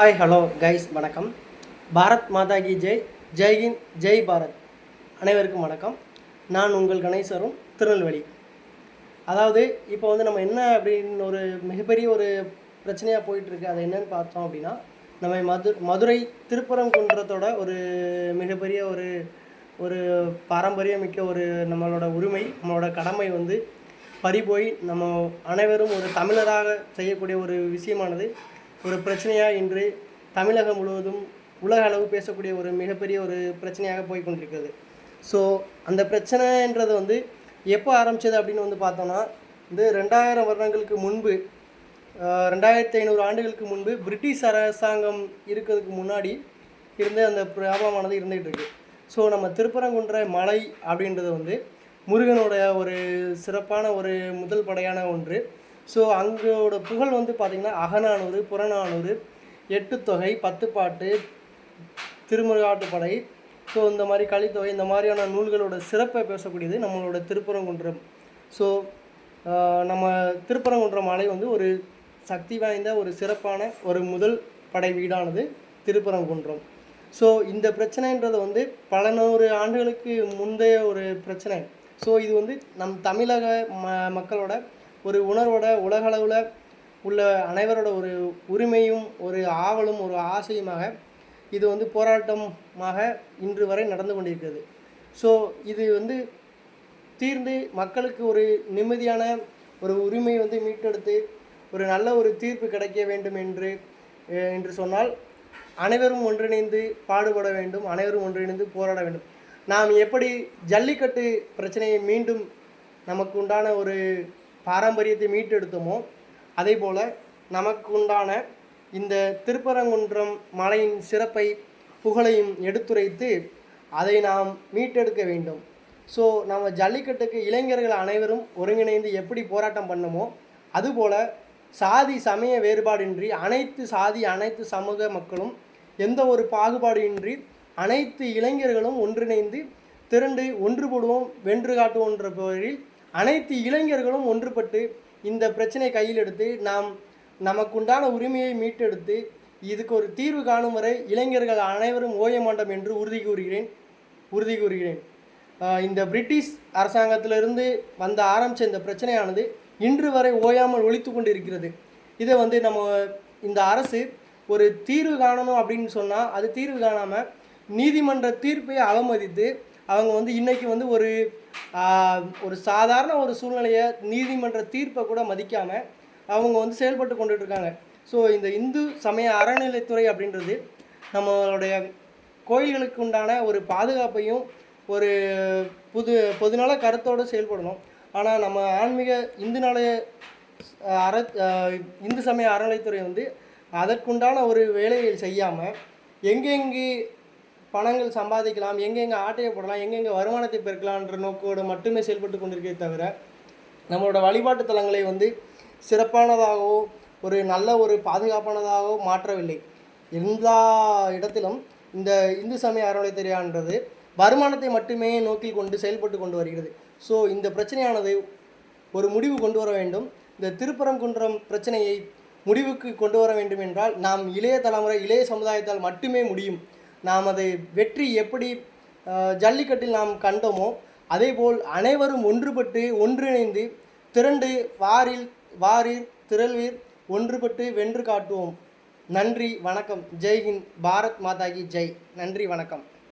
Hi hello guys வணக்கம். பாரத் மாதா கி ஜெய், ஜெய்ஹிந்த், ஜெய் பாரத். அனைவருக்கும் வணக்கம். நான் உங்கள் கணேசரும், திருநெல்வேலி. அதாவது இப்போ நம்ம என்ன அப்படின்னு ஒரு மிகப்பெரிய ஒரு பிரச்சனையாக போயிட்டுருக்கு. அது என்னன்னு பார்த்தோம் அப்படின்னா, நம்ம மதுரை திருப்பரங்குன்றத்தோட ஒரு மிகப்பெரிய ஒரு ஒரு பாரம்பரியமிக்க ஒரு நம்மளோட உரிமை, நம்மளோட கடமை பறிபோய் நம்ம அனைவரும் ஒரு தமிழராக செய்யக்கூடிய ஒரு விஷயமானது ஒரு பிரச்சனையாக இன்று தமிழகம் முழுவதும் உலக அளவு பேசக்கூடிய ஒரு மிகப்பெரிய ஒரு பிரச்சனையாக போய் கொண்டிருக்கிறது. ஸோ அந்த பிரச்சனைன்றது எப்போ ஆரம்பித்தது அப்படின்னு பார்த்தோன்னா, 2000 வருடங்களுக்கு முன்பு, 2500 ஆண்டுகளுக்கு முன்பு பிரிட்டிஷ் அரசாங்கம் இருக்கிறதுக்கு முன்னாடி இருந்து அந்த ப்ராப்ளமானது இருந்துகிட்டு இருக்குது. ஸோ நம்ம திருப்பரங்குன்ற மலை அப்படின்றது முருகனோட ஒரு சிறப்பான ஒரு முதல் படையான ஒன்று. ஸோ அங்கோட புகழ் பார்த்திங்கன்னா அகநானூறு, புறநானூறு, 8 தொகை, 10 பாட்டு, திருமுருகாட்டுப்படை, ஸோ இந்த மாதிரி கலித்தொகை, இந்த மாதிரியான நூல்களோட சிறப்பை பேசக்கூடியது நம்மளோட திருப்பரங்குன்றம். ஸோ நம்ம திருப்பரங்குன்றம் மலை ஒரு சக்தி வாய்ந்த ஒரு சிறப்பான ஒரு முதல் படை வீடானது திருப்பரங்குன்றம். ஸோ இந்த பிரச்சனைன்றது பல நூறு ஆண்டுகளுக்கு முந்தைய ஒரு பிரச்சனை. ஸோ இது நம் தமிழக மக்களோட ஒரு உணர்வோட உலகளவில் உள்ள அனைவரோட ஒரு உரிமையும் ஒரு ஆவலும் ஒரு ஆசையுமாக இது போராட்டமாக இன்று வரை நடந்து கொண்டிருக்கிறது. ஸோ இது தீர்ந்து மக்களுக்கு ஒரு நிம்மதியான ஒரு உரிமை மீட்டெடுத்து ஒரு நல்ல ஒரு தீர்ப்பு கிடைக்க வேண்டும் என்று சொன்னால் அனைவரும் ஒன்றிணைந்து பாடுபட வேண்டும், அனைவரும் ஒன்றிணைந்து போராட வேண்டும். நாம் எப்படி ஜல்லிக்கட்டு பிரச்சனையை மீண்டும் நமக்கு உண்டான ஒரு பாரம்பரியத்தை மீட்டெடுத்தோமோ அதே போல் நமக்கு உண்டான இந்த திருப்பரங்குன்றம் மலையின் சிறப்பை புகழையும் எடுத்துரைத்து அதை நாம் மீட்டெடுக்க வேண்டும். ஸோ நம்ம ஜல்லிக்கட்டுக்கு இளைஞர்கள் அனைவரும் ஒருங்கிணைந்து எப்படி போராட்டம் பண்ணமோ அதுபோல் சாதி சமய வேறுபாடின்றி அனைத்து சாதி அனைத்து சமூக மக்களும் எந்த ஒரு பாகுபாடு இன்றி அனைத்து இளைஞர்களும் ஒன்றிணைந்து திரண்டு ஒன்றுபடுவோம் வென்று காட்டுவோன்ற பெயரில் அனைத்து இளைஞர்களும் ஒன்றுபட்டு இந்த பிரச்சனை கையில் எடுத்து நமக்குண்டான உரிமையை மீட்டெடுத்து இதுக்கு ஒரு தீர்வு காணும் வரை இளைஞர்கள் அனைவரும் ஓய மாட்டோம் என்று உறுதி கூறுகிறேன். இந்த பிரிட்டிஷ் அரசாங்கத்திலிருந்து ஆரம்பித்த இந்த பிரச்சனையானது இன்று வரை ஓயாமல் ஒழித்து கொண்டு இருக்கிறது. இதை நம்ம இந்த அரசு ஒரு தீர்வு காணணும் அப்படின்னு சொன்னால் அது தீர்வு காணாமல் நீதிமன்ற தீர்ப்பை அவமதித்து அவங்க இன்றைக்கி ஒரு சாதாரண ஒரு சூழ்நிலையை நீதிமன்ற தீர்ப்பை கூட மதிக்காமல் அவங்க செயல்பட்டு கொண்டுட்டு இருக்காங்க. ஸோ இந்த இந்து சமய அறநிலைத்துறை அப்படின்றது நம்மளுடைய கோயில்களுக்கு உண்டான ஒரு பாதுகாப்பையும் ஒரு பொதுநல கருத்தோடு செயல்படணும். ஆனால் நம்ம ஆன்மீக இந்து சமய அறநிலைத்துறை அதற்குண்டான ஒரு வேலையை செய்யாமல் எங்கெங்கே பணங்கள் சம்பாதிக்கலாம், எங்கெங்கே ஆட்டையை போடலாம், எங்கெங்கே வருமானத்தை பெருக்கலான்ற நோக்கோடு மட்டுமே செயல்பட்டு கொண்டிருக்கே தவிர நம்மளோட வழிபாட்டு தலங்களை சிறப்பானதாகவோ ஒரு நல்ல ஒரு பாதுகாப்பானதாகவோ மாற்றவில்லை. எல்லா இடத்திலும் இந்த இந்து சமய அறநிலையத்துறையானது வருமானத்தை மட்டுமே நோக்கில் கொண்டு செயல்பட்டு கொண்டு வருகிறது. ஸோ இந்த பிரச்சனையானது ஒரு முடிவு கொண்டு வர வேண்டும். இந்த திருப்பரங்குன்றம் பிரச்சனையை முடிவுக்கு கொண்டு வர வேண்டும் என்றால் நாம் இளைய தலைமுறை இளைய சமுதாயத்தால் மட்டுமே முடியும். நாம் அதை வெற்றி எப்படி ஜல்லிக்கட்டில் நாம் கண்டோமோ அதேபோல் அனைவரும் ஒன்றுபட்டு ஒன்றிணைந்து திரண்டு வாரீர் திரள்வீர் ஒன்றுபட்டு வென்று காட்டுவோம். நன்றி, வணக்கம். ஜெய்ஹிந்த், பாரத் மாதா கி ஜெய். நன்றி, வணக்கம்.